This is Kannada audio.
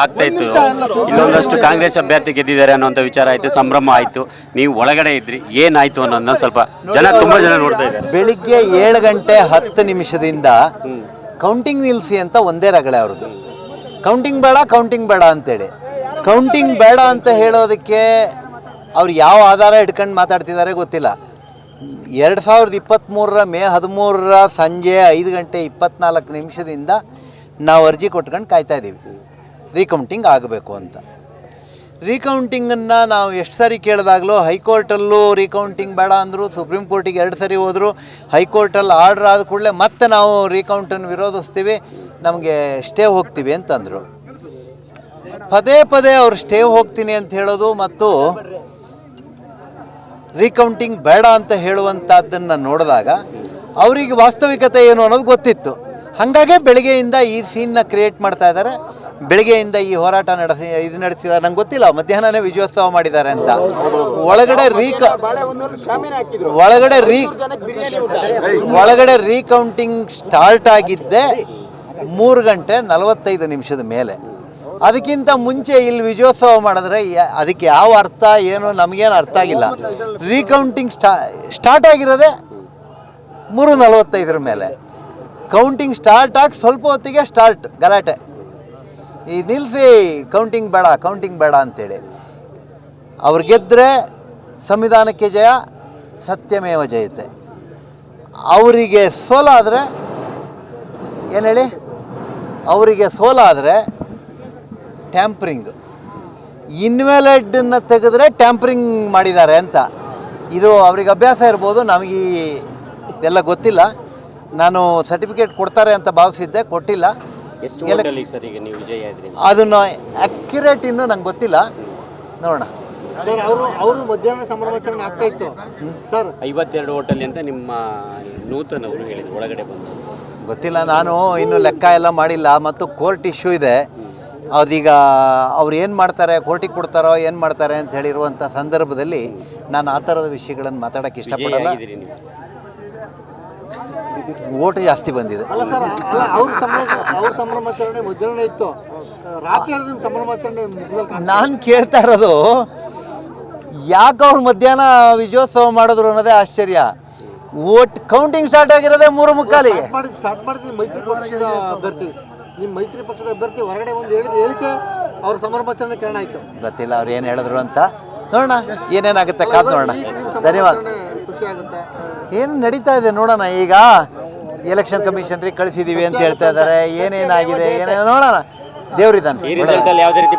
ಆಗ್ತಾ ಇತ್ತು. ಇಲ್ಲೊಂದಷ್ಟು ಕಾಂಗ್ರೆಸ್ ಅಭ್ಯರ್ಥಿ ಗೆದ್ದಿದ್ದಾರೆ ಅನ್ನೋಂಥ ವಿಚಾರ ಆಯಿತು, ಸಂಭ್ರಮ ಆಯಿತು. ನೀವು ಒಳಗಡೆ ಇದ್ರಿ, ಏನಾಯ್ತು ಅನ್ನೋದನ್ನ ಸ್ವಲ್ಪ ತುಂಬ ಜನ ನೋಡ್ತಾ ಇದ್ದಾರೆ. ಬೆಳಿಗ್ಗೆ 7:10 ಕೌಂಟಿಂಗ್ ನಿಲ್ಲಿಸಿ ಅಂತ ಒಂದೇ ರಗಳೆ ಅವ್ರದ್ದು. ಕೌಂಟಿಂಗ್ ಬೇಡ ಅಂತೇಳಿ. ಕೌಂಟಿಂಗ್ ಬೇಡ ಅಂತ ಹೇಳೋದಕ್ಕೆ ಅವ್ರು ಯಾವ ಆಧಾರ ಇಟ್ಕೊಂಡು ಮಾತಾಡ್ತಿದ್ದಾರೆ ಗೊತ್ತಿಲ್ಲ. 2023 ಮೇ 13 ಸಂಜೆ 5:24 ನಾವು ಅರ್ಜಿ ಕೊಟ್ಕೊಂಡು ಕಾಯ್ತಾ ಇದ್ದೀವಿ ರೀಕೌಂಟಿಂಗ್ ಆಗಬೇಕು ಅಂತ. ರೀಕೌಂಟಿಂಗನ್ನು ನಾವು ಎಷ್ಟು ಸಾರಿ ಕೇಳಿದಾಗಲೂ ಹೈಕೋರ್ಟಲ್ಲೂ ರೀಕೌಂಟಿಂಗ್ ಬೇಡ ಅಂದರು, ಸುಪ್ರೀಂ ಕೋರ್ಟಿಗೆ 2 ಸರಿ ಹೋದರು. ಹೈಕೋರ್ಟಲ್ಲಿ ಆರ್ಡ್ರ್ ಆದ ಕೂಡಲೇ ಮತ್ತೆ ನಾವು ರೀಕೌಂಟನ್ನು ವಿರೋಧಿಸ್ತೀವಿ, ನಮಗೆ ಸ್ಟೇ ಹೋಗ್ತೀವಿ ಅಂತಂದರು. ಪದೇ ಅವ್ರು ಸ್ಟೇ ಹೋಗ್ತೀನಿ ಅಂತ ಹೇಳೋದು ಮತ್ತು ರೀಕೌಂಟಿಂಗ್ ಬೇಡ ಅಂತ ಹೇಳುವಂಥದ್ದನ್ನು ನೋಡಿದಾಗ ಅವರಿಗೆ ವಾಸ್ತವಿಕತೆ ಏನು ಅನ್ನೋದು ಗೊತ್ತಿತ್ತು. ಹಾಗಾಗಿ ಬೆಳಗ್ಗೆಯಿಂದ ಈ ಸೀನ್ನ ಕ್ರಿಯೇಟ್ ಮಾಡ್ತಾ ಇದ್ದಾರೆ. ಬೆಳಗ್ಗೆಯಿಂದ ಈ ಹೋರಾಟ ನಡೆಸಿದ್ದಾರೆ. ನಂಗೆ ಗೊತ್ತಿಲ್ಲ, ಮಧ್ಯಾಹ್ನನೇ ವಿಜಯೋತ್ಸವ ಮಾಡಿದ್ದಾರೆ ಅಂತ. ಒಳಗಡೆ ರೀಕೌಂಟಿಂಗ್ ಸ್ಟಾರ್ಟ್ ಆಗಿದ್ದೆ 3:45 ಮೇಲೆ. ಅದಕ್ಕಿಂತ ಮುಂಚೆ ಇಲ್ಲಿ ವಿಜಯೋತ್ಸವ ಮಾಡಿದ್ರೆ ಅದಕ್ಕೆ ಯಾವ ಅರ್ಥ ಏನು ನಮಗೇನು ಅರ್ಥ ಆಗಿಲ್ಲ. ರೀಕೌಂಟಿಂಗ್ ಸ್ಟಾರ್ಟ್ ಆಗಿರೋದೆ 3:45 ಮೇಲೆ. ಕೌಂಟಿಂಗ್ ಸ್ಟಾರ್ಟ್ ಆಗಿ ಸ್ವಲ್ಪ ಹೊತ್ತಿಗೆ ಗಲಾಟೆ, ಈ ನಿಲ್ಲಿಸಿ ಕೌಂಟಿಂಗ್ ಬೇಡ ಅಂತೇಳಿ. ಅವ್ರು ಗೆದ್ದರೆ ಸಂವಿಧಾನಕ್ಕೆ ಜಯ, ಸತ್ಯಮೇವ ಜಯತೆ. ಅವರಿಗೆ ಸೋಲಾದರೆ ಏನು ಹೇಳಿ, ಅವರಿಗೆ ಸೋಲಾದರೆ ಟ್ಯಾಂಪ್ರಿಂಗ್, ಇನ್ವ್ಯಾಲಿಡನ್ನು ತೆಗೆದ್ರೆ ಟ್ಯಾಂಪ್ರಿಂಗ್ ಮಾಡಿದ್ದಾರೆ ಅಂತ. ಇದು ಅವ್ರಿಗೆ ಅಭ್ಯಾಸ ಇರ್ಬೋದು, ನಮಗೆ ಇದೆಲ್ಲ ಗೊತ್ತಿಲ್ಲ. ನಾನು ಸರ್ಟಿಫಿಕೇಟ್ ಕೊಡ್ತಾರೆ ಅಂತ ಭಾವಿಸಿದ್ದೆ, ಕೊಟ್ಟಿಲ್ಲ. ಅದನ್ನು ಅಕ್ಯುರೇಟ್ ಇನ್ನೂ ನಂಗೆ ಗೊತ್ತಿಲ್ಲ, ನೋಡೋಣ. ಅವರು ಮಧ್ಯಾಹ್ನ ಸಂಭ್ರಮಾಚರಣೆ ಆಗ್ತಾ ಇತ್ತು ಸರ್. 52 ಹೋಟೆಲ್ ಅಂತ ನಿಮ್ಮ ನೂತನ ಅವರು ಹೇಳಿದ್ರು, ಒಳಗಡೆ ಬಂದು ಗೊತ್ತಿಲ್ಲ, ನಾನು ಇನ್ನೂ ಲೆಕ್ಕ ಎಲ್ಲ ಮಾಡಿಲ್ಲ. ಮತ್ತು ಕೋರ್ಟ್ ಇಶ್ಯೂ ಇದೆ. ಅದೀಗ ಅವ್ರು ಏನು ಮಾಡ್ತಾರೆ, ಕೋರ್ಟಿಗೆ ಕೊಡ್ತಾರೋ ಏನು ಮಾಡ್ತಾರೆ ಅಂತ ಹೇಳಿರುವಂಥ ಸಂದರ್ಭದಲ್ಲಿ ನಾನು ಆ ಥರದ ವಿಷಯಗಳನ್ನು ಮಾತಾಡೋಕ್ಕೆ ಇಷ್ಟಪಡಲ್ಲ. ಓಟ್ ಜಾಸ್ತಿ ಬಂದಿದೆ. ಅವ್ರ ಸಂಭ್ರಮಾಚರಣೆ ಮಧ್ಯಾಹ್ನ ಇತ್ತು, ರಾತ್ರಿ ಸಂಭ್ರಮಾಚರಣೆ. ನಾನು ಕೇಳ್ತಾ ಇರೋದು ಯಾಕೆ ಅವ್ರು ಮಧ್ಯಾಹ್ನ ವಿಜಯೋತ್ಸವ ಮಾಡಿದ್ರು ಅನ್ನೋದೇ ಆಶ್ಚರ್ಯ. ಓಟ್ ಕೌಂಟಿಂಗ್ ಸ್ಟಾರ್ಟ್ ಆಗಿರೋದೇ 3:45. ಸ್ಟಾರ್ಟ್ ಮಾಡಿದ್ವಿ ಮೈತ್ರಿ ಪಕ್ಷದ ಅಭ್ಯರ್ಥಿ, ನಿಮ್ಮ ಮೈತ್ರಿ ಪಕ್ಷದ ಅಭ್ಯರ್ಥಿ ಹೊರಗಡೆ ಒಂದು ಹೇಳಿಕೆ ಅವ್ರ ಸಂಭ್ರಮಾಚರಣೆ ಕಾರಣ ಆಯಿತು. ಗೊತ್ತಿಲ್ಲ ಅವ್ರು ಏನು ಹೇಳಿದ್ರು ಅಂತ, ನೋಡೋಣ ಏನೇನಾಗುತ್ತೆ, ಕಾದು ನೋಡೋಣ. ಧನ್ಯವಾದ. ಖುಷಿ ಆಗುತ್ತೆ. ಏನು ನಡೀತಾ ಇದೆ ನೋಡೋಣ. ಈಗ ಎಲೆಕ್ಷನ್ ಕಮಿಷನ್ರಿಗೆ ಕಳಿಸಿದ್ದೀವಿ ಅಂತ ಹೇಳ್ತಾ ಇದ್ದಾರೆ, ಏನೇನಾಗಿದೆ ಏನೇನು ನೋಡೋಣ. ದೇವ್ರಿದ್ದಾನೆ.